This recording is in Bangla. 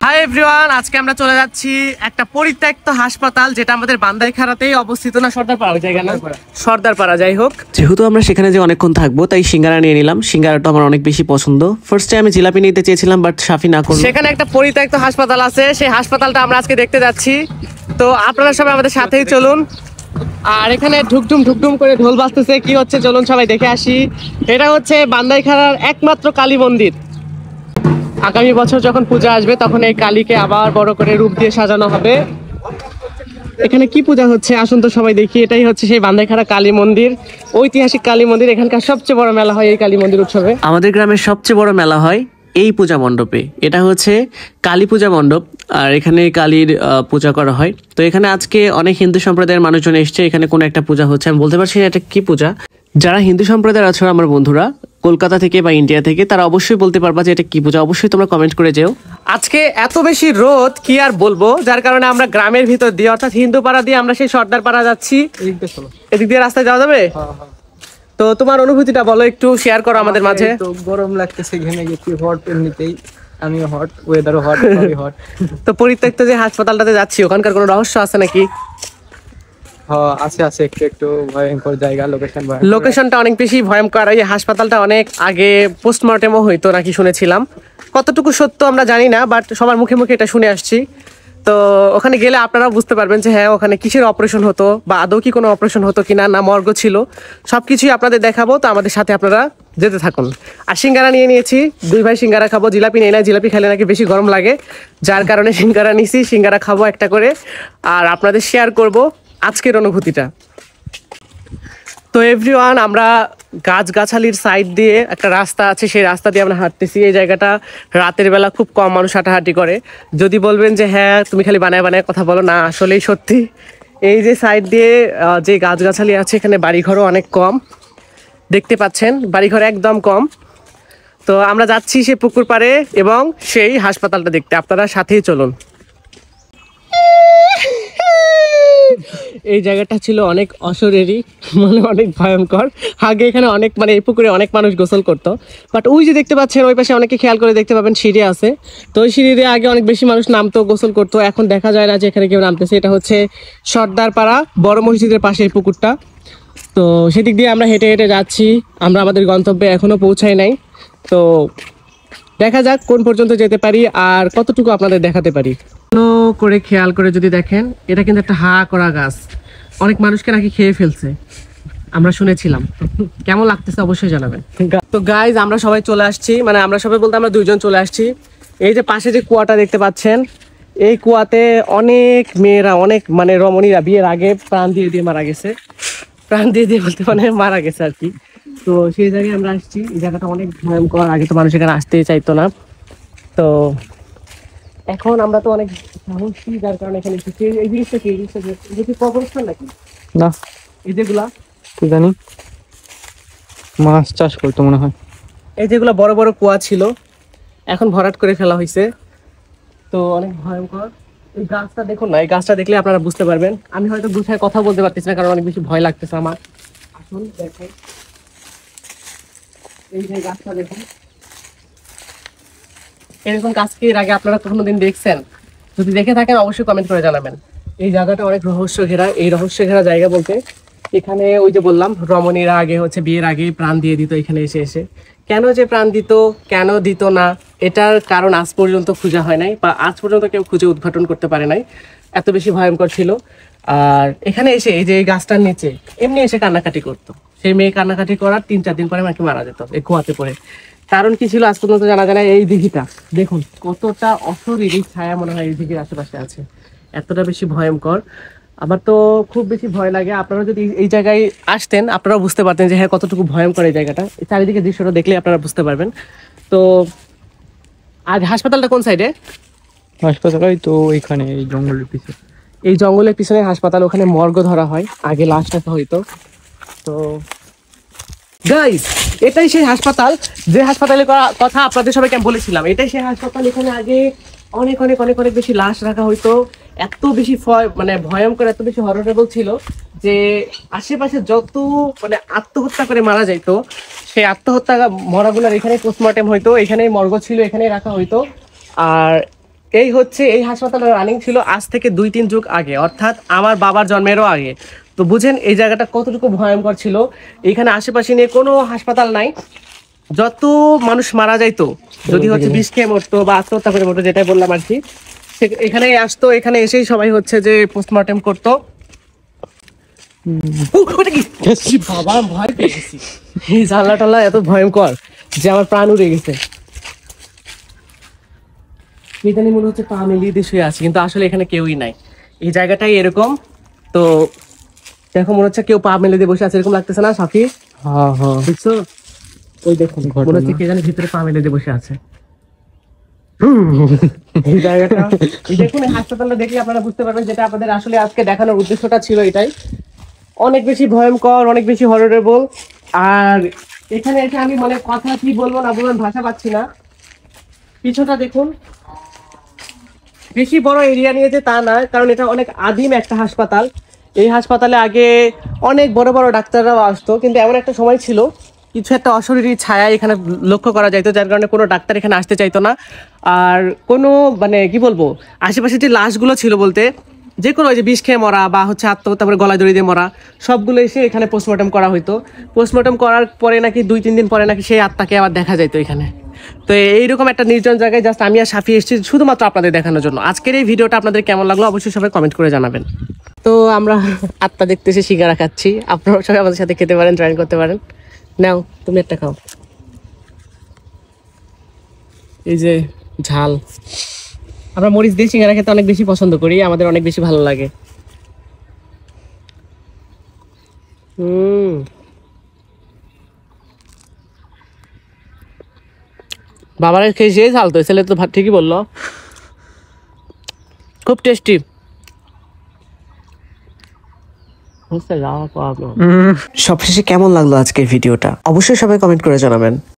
হাই এভরিওয়ান, আজকে আমরা চলে যাচ্ছি একটা পরিত্যক্ত হাসপাতাল যেটা আমাদের বান্দাইখারাতেই অবস্থিত, না সর্দারপাড়া জায়গা না সর্দারপাড়া, যাই হোক। যেহেতু আমরা সেখানে যে অনেকক্ষণ থাকবো তাই সিঙ্গারা নিয়ে নিলাম। সিঙ্গারাটা আমার অনেক বেশি পছন্দ। ফার্স্টে আমি জিলাপি নিতে চেয়েছিলাম বাট সাফি না করলো। সেখানে একটা পরিত্যক্ত হাসপাতাল আছে, সেই হাসপাতালটা আমরা আজকে দেখতে যাচ্ছি। তো আপনারা সবাই আমাদের সাথেই চলুন। আর এখানে ঢুকঢুম করে ঢোল বাজতেছে, কি হচ্ছে চলুন সবাই দেখে আসি। এটা হচ্ছে বান্দাইখারার একমাত্র কালী মন্দির। আগামী বছর যখন পূজা আসবে তখন এই কালীকে আবার বড় করে রূপ দিয়ে সাজানো হবে। এখানে কি পূজা হচ্ছে আসুন তো সবাই দেখি। এটাই হচ্ছে সেই বান্দাইখারা কালী মন্দির, ঐতিহাসিক কালী মন্দির। এখানকার সবচেয়ে বড় মেলা হয় এই কালী মন্দির উৎসবে। আমাদের গ্রামের সবচেয়ে বড় মেলা হয় এই পূজা মণ্ডপে। এটা হচ্ছে কালী পূজা মণ্ডপ, আর এখানে কালীর পূজা করা হয়। তো এখানে আজকে অনেক হিন্দু সম্প্রদায়ের মানুষজন এসছে। এখানে কোনো একটা পূজা হচ্ছে, আমি বলতে পারছি না এটা কি পূজা। যারা হিন্দু সম্প্রদায়ের আছে আমার বন্ধুরা কলকাতা থেকে বা ইন্ডিয়া থেকে, তারা অবশ্যই বলতে পারবা যে এটা কি পূজা। অবশ্যই তোমরা কমেন্ট করে যেও। আজকে এত বেশি রোদ কি আর বলবো, যার কারণে আমরা গ্রামের ভিতর দিয়ে অর্থাৎ হিন্দু পাড়া দিয়ে আমরা সেই সর্দারপাড়া যাচ্ছি। এদিক দিয়ে রাস্তায় যাওয়া যাবে? তো তোমার অনুভূতিটা বলো, একটু শেয়ার করো আমাদের মাঝে। তো গরম লাগতেছে, ঘেমে গেছি, হট এমনিতেই, আমিও হট, ওয়েদারও হট, সবই হট। তো পরিত্যক্ত যে হাসপাতালটাতে যাচ্ছি ওখানকার কোনো রহস্য আছে নাকি? আছে আছে, একটু একটু ভয়ঙ্কর জায়গা, লোকেশনটা অনেক বেশি ভয়ঙ্কর। এই হাসপাতালটা অনেক আগে পোস্টমর্টেমও হইতো নাকি শুনেছিলাম, কতটুকু সত্য আমরা জানি না, বাট সবার মুখে মুখে এটা শুনে আসছি। তো ওখানে গেলে আপনারাও বুঝতে পারবেন যে হ্যাঁ ওখানে কিসের অপারেশন হতো বা আদৌ কি কোনো অপারেশন হতো কিনা, না মর্গ ছিল, সবকিছুই আপনাদের দেখাবো। তো আমাদের সাথে আপনারা যেতে থাকুন। আর সিঙ্গারা নিয়ে নিয়েছি, দুই ভাই সিঙ্গারা খাবো, জিলাপি নেই না, জিলাপি খেলে নাকি বেশি গরম লাগে, যার কারণে সিঙ্গারা নিছি। সিঙ্গারা খাবো একটা করে, আর আপনাদের শেয়ার করব আজকের অনুভূতিটা। তো এভরিওয়ান, আমরা গাছগাছালির সাইড দিয়ে একটা রাস্তা আছে, সেই রাস্তা দিয়ে আমরা হাঁটতেছি। এই জায়গাটা রাতের বেলা খুব কম মানুষ হাঁটাহাঁটি করে। যদি বলবেন যে হ্যাঁ তুমি খালি বানায় বানায় কথা বলো, না আসলেই সত্যি। এই যে সাইড দিয়ে যে গাছগাছালি আছে, এখানে বাড়িঘরও অনেক কম, দেখতে পাচ্ছেন বাড়িঘর একদম কম। তো আমরা যাচ্ছি সেই পুকুর পাড়ে এবং সেই হাসপাতালটা দেখতে, আপনারা সাথেই চলুন। এই জায়গাটা ছিল অনেক অশরীরী, মানে অনেক ভয়ঙ্কর। আগে এখানে অনেক, মানে এই পুকুরে অনেক মানুষ গোসল করতো, বাট ওই যে দেখতে পাচ্ছেন ওই পাশে অনেকে খেয়াল করে দেখতে পাবেন সিঁড়ি আছে। তো ওই সিঁড়ি দিয়ে আগে অনেক বেশি মানুষ নামতো, গোসল করতো। এখন দেখা যায় না যে এখানে কেউ নামতেছে। এটা হচ্ছে সর্দারপাড়া বড় মসজিদের পাশে এই পুকুরটা। তো সেদিক দিয়ে আমরা হেঁটে হেঁটে যাচ্ছি, আমরা আমাদের গন্তব্যে এখনো পৌঁছাই নাই। তো দেখা যাক কোন পর্যন্ত যেতে পারি আর কতটুকু আপনাদের দেখাতে পারি। করে খেয়াল করে যদি দেখেন, এটা কিন্তু একটা হা করা গাছ, অনেক মানুষকে নাকি খেয়ে ফেলছে আমরা শুনেছিলাম। কেমন লাগতেছে অবশ্যই জানাবেন। তো গাইজ আমরা সবাই চলে আসছি, মানে আমরা সবাই বলতে আমরা দুইজন চলে আসছি। এই যে পাশে যে কুয়াটা দেখতে পাচ্ছেন, এই কুয়াতে অনেক মেয়েরা, অনেক মানে রমণীরা বিয়ের আগে প্রাণ দিয়ে দিয়ে মারা গেছে। প্রাণ দিয়ে দিয়ে বলতে মানে মারা গেছে আর কি। তো সেই জায়গায় আমরা আসছি। এই জায়গাটা অনেক ভয়ঙ্কর, আগে তো মানুষ এখানে আসতেই চাইতো না। তো এখন আমরা তো অনেক সাহসী, যার কারণে এখানে এসেছি। এই জিনিসটা কি, এই জিনিসটা কি কবরস্থান নাকি? না, এই যেগুলা কি জানি মাছ চাষ করতো মনে হয়। এই যেগুলা বড় বড় কুয়া ছিল, এখন ভরাট করে ফেলা হয়েছে। তো অনেক ভয়ঙ্কর। এই গাছটা দেখুন না, এই গাছটা দেখলে আপনারা বুঝতে পারবেন। আমি হয়তো গুছায় কথা বলতে পারতেছি না, কারণ অনেক বেশি ভয় লাগতেছে আমার। আসুন দেখেন, এই যে গাছটা দেখুন, এরকম গাছ কি এর আগে আপনারা কোনোদিন দেখছেন? যদি দেখে থাকেন অবশ্যই কমেন্ট করে জানাবেন। এই জায়গাটা অনেক রহস্য ঘেরা। এই রহস্য ঘেরা জায়গা বলতে এখানে ওই যে বললাম রমণীরা আগে হচ্ছে বিয়ের আগে প্রাণ দিয়ে দিত এখানে এসে এসে। কেন যে প্রাণ দিত, কেন দিত না, এটার কারণ আজ পর্যন্ত খোঁজা হয় নাই, বা আজ পর্যন্ত কেউ খুঁজে উদ্ঘাটন করতে পারে নাই। এত বেশি ভয়ঙ্কর ছিল। আর এখানে এসে এই যে এই গাছটার নিচে এমনি এসে কান্নাকাটি করতো। সেই মেয়ে কান্নাকাটি করার 3-4 দিন পরে আমাকে মারা যেত এই কুয়াতে পড়ে। কারণ কি ছিল আজ পর্যন্ত জানা যায় না। এই দিঘিটা দেখুন কতটা অশরীরী ছায়া মনে হয় এই দিঘির আশেপাশে আছে, এতটা বেশি ভয়ঙ্কর। আমার তো খুব বেশি ভয় লাগে। আপনারা যদি এই জায়গায় আসতেন আপনারাও বুঝতে পারতেন যে হ্যাঁ কতটুকু ভয়ঙ্কর এই জায়গাটা। চারিদিকে দৃশ্যটা দেখলে আপনারা বুঝতে পারবেন। তো আজ হাসপাতালটা কোন সাইডে? হাসপাতাল তো এইখানে, এই জঙ্গলের পিছনে। এই জঙ্গলের পিছনে হাসপাতাল, ওখানে মর্গ ধরা হয়, আগে লাশ রাখা হইতো। তো গাইস এটাই সেই হাসপাতাল যে হাসপাতালের কথা আপনাদের সবাইকে আমি বলেছিলাম। এটাই সেই হাসপাতাল। এখানে আগে অনেক অনেক অনেক অনেক বেশি লাশ রাখা হইতো। এত বেশি মানে ভয়ঙ্কর, এত বেশি হররেবল ছিল যে আশেপাশে যত মানে আত্মহত্যা করে মারা যাইতো, সেই আত্মহত্যা মরাগুলোর এখানে পোস্টমর্টেম হইতো, এখানেই মর্গ ছিল, এখানেই রাখা হইতো। আর এই হচ্ছে এই হাসপাতালের রানিং ছিল আজ থেকে 2-3 যুগ আগে, অর্থাৎ আমার বাবার জন্মেরও আগে। তো বুঝেন এই জায়গাটা কতটুকু ভয়ঙ্কর ছিল। এখানে আশেপাশে নিয়ে কোনো হাসপাতাল নাই, যত মানুষ মারা যাইতো যদি হচ্ছে বিষ খেয়ে মরতো বা আত্মহত্যা করে মরতো, যেটাই বললাম আর কি, এখানেই আসতো, এখানে এসেই সবাই হচ্ছে যে পোস্টমর্টেম করতো। বাবা ভয় পেয়ে গেছি, এই জানলা টাল্লা এত ভয়ঙ্কর যে আমার প্রাণ উড়ে গেছে। এখানে মনে হচ্ছে পা মিলিয়ে দিয়ে শুয়ে আছে, কিন্তু আসলে এখানে কেউই নাই। এই জায়গাটাই এরকম। তো দেখো মনে হচ্ছে কেউ পা মেলে দিয়ে বসে আছে, এরকম লাগতেছে না সাফি? হ্যাঁ হ্যাঁ বুঝছো? ওই দেখো মনে হচ্ছে কে জানি ভিতরে পা মেলে দিয়ে বসে আছে। এই জায়গাটা এই দেখুন, এই হাসপাতালটা দেখলে আপনারা বুঝতে পারবেন যেটা আপনাদের আসলে আজকে দেখানোর উদ্দেশ্যটা ছিল এটাই। অনেক বেশি ভয়ঙ্কর, অনেক বেশি হররেবল। আর এখানে এসে আমি মানে কথা কি বলবো না বলবো ভাষা পাচ্ছি না। পিছনটা দেখুন, বেশি বড় এরিয়া নিয়েছে তা না, কারণ এটা অনেক আদিম একটা হাসপাতাল। এই হাসপাতালে আগে অনেক বড় বড় ডাক্তাররাও আসতো, কিন্তু এমন একটা সময় ছিল কিছু একটা অশরীরী ছায়া এখানে লক্ষ্য করা যাইতো, যার কারণে কোনো ডাক্তার এখানে আসতে চাইতো না। আর কোনো মানে কি বলবো, আশেপাশে যে লাশগুলো ছিল বলতে যে কোনো ওই যে বিষ খেয়ে মরা বা হচ্ছে আত্মহত্যা করে গলায় দড়ি দিয়ে মরা, সবগুলো এসে এখানে পোস্টমর্টম করা হইতো। পোস্টমর্টম করার পরে নাকি 2-3 দিন পরে নাকি সেই আত্মাকে আবার দেখা যাইতো এখানে। তো এইরকম একটা নির্জন জায়গায় জাস্ট আমি আর সাফি এসেছি শুধুমাত্র আপনাদের দেখানোর জন্য। আজকের এই ভিডিওটা আপনাদের কেমন লাগলো অবশ্যই সবাই কমেন্ট করে জানাবেন। তো আমরা আত্মা দেখতেছি, সিঙ্গারা খাচ্ছি, আপনারা সবাই আমাদের সাথে খেতে পারেন, জয়েন করতে পারেন। নাও তুমি একটা খাও, এই যে ঝাল। আমরা মরিচ দিয়ে সিঙ্গারা খেতে অনেক বেশি পছন্দ করি, আমাদের অনেক বেশি ভালো লাগে। বাবার খেয়ে সেই ঝাল, তো ছেলে তো ঠিকই বললো, খুব টেস্টি। সবশেষে কেমন লাগলো আজকের ভিডিওটা অবশ্যই সবাই কমেন্ট করে জানাবেন।